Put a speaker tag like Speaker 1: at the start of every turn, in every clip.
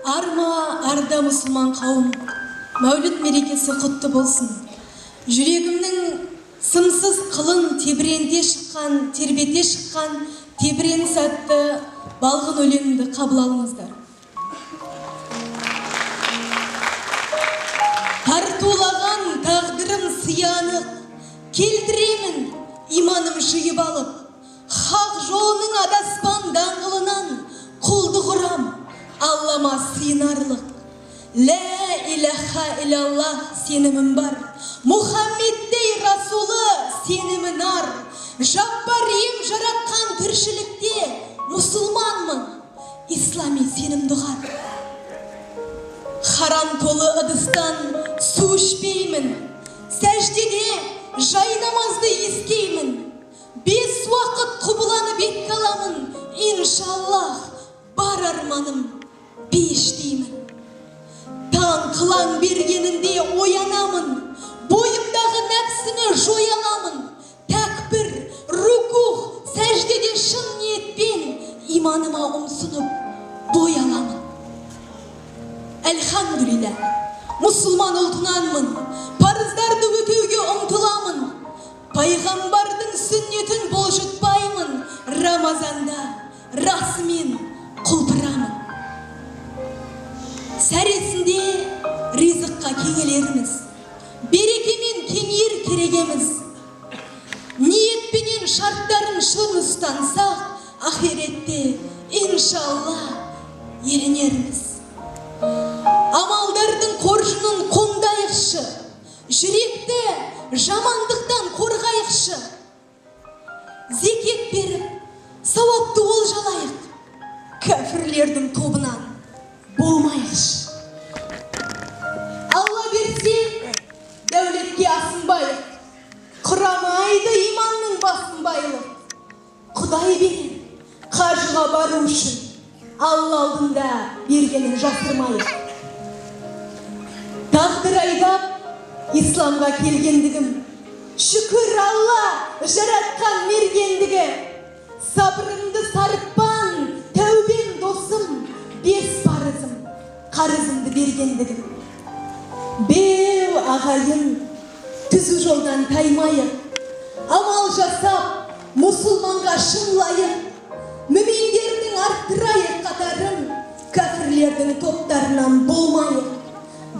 Speaker 1: Арма арда мұсылман қауым, Мәуліт мерекесі құтты болсын. Жүрегімнің сымсыз қылын тербете шыққан тебірен сәтті балғын өлеңімді қабыл алыңыздар. Тартулаған тағдырым сиянық, келтіремін иманым жиып алып, хақ жолының адаспан даңғылынан құлдық ұрам, Аллама сыйынарлық. Лә иләха илаллах сенімім бар, Мұхаммеддей Расулы сенімі нар. Жаппар ем жаратқан тіршілікте мұсылманмын, ислами сенім дұғар. Харам толы ыдыстан су ішпеймін, сәждеде жай намазды ескеймін. 5 уақыт құбыланы бет қаламын, иншаллах бар арманым пештеймін. Таң қылаң бергенінде оянамын, бойымдағы нәпсіні жояламын. Тәкбір, рукух, сәждеде шын ниетпен иманыма ұмсынып бой аламын. Әлхамдулилля, мұсылман ұлтынанмын, парыздарды өтеуге ұмтыламын. Пайғамбардың сүннетін бұлжытпаймын, Рамазанда расымен құлпырамын. Сәресінде ризыққа кеңелеріміз, берекемен кеңер керегеміз. Ниетпенен шарттарын шын ұстансақ, ахиретте иншалла ерінерміз. Амалдардың қоржынын қондайықшы, жүректі жамандықтан қорғайықшы. Зекет беріп, сауапты олжалайық, кәфірлердің тобынан болмайықшы. Алла берсе, дәулетке асынбайық, құрамайды иманның басынбайлық. Құдай берен, қажыға бару үшін, Алла алдында бергенін жасырмайық. Тағдыр айдап, исламға келгендігім, шүкір Алла жаратқан мергендігі. Сабырымды сарықпан, тәубен досым, 5 парызым, қарызымды бергендігім. Беу ағайын, түзу жолдан таймайық, амал жасап, мұсылманға шынлайық. Мүминдердің арттырайық қатарын, кәфірлердің топтарынан болмайық.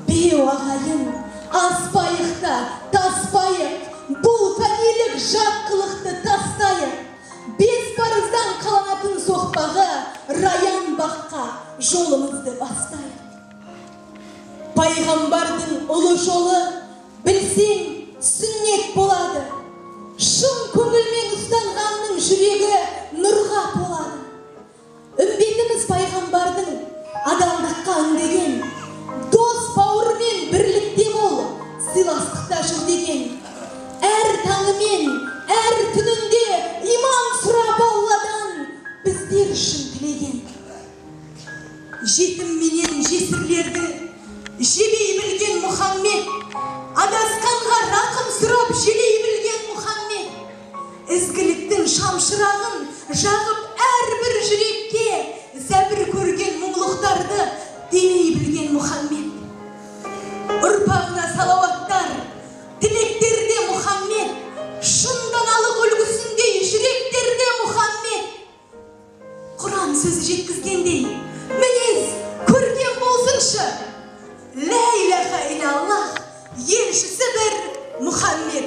Speaker 1: Беу ағайын, аспайық та, таспайық, бұл фәнилік жаққылықты тастайық. 5 парыздан қаланатын соқпағы, раян баққа жолымызды бастайық. Пайғамбардың ұлы жолы, білсең, сүннет болады. Шын көңілмен ұстанғанның жүрегі нұрға толады. Үмбетіміз пайғамбардың адалдыққа үндеген, дос бауырмен бірлікте бол, сыйластықта жүр деген. Әр таңымен, әр түнінде иман сұрап Алладан біздер үшін тілеген. Жетім менен жесірлерді жебей білген Мұхаммед, адасқанға рақым сұрап желей білген Мұхаммед, ізгіліктің шамшырағын жағып әрбір жүрекке зәбір көрген мұңлықтарды демей білген Мұхаммед. Ұрпағына салауаттар, тілектерде Мұхаммед, шынданалық үлгісіндей жүректерде Мұхаммед. Құран сөзі жеткізгендей, мінез көрген болсыншы. Лә иләха илаллах, елшісі бір Мұхаммед.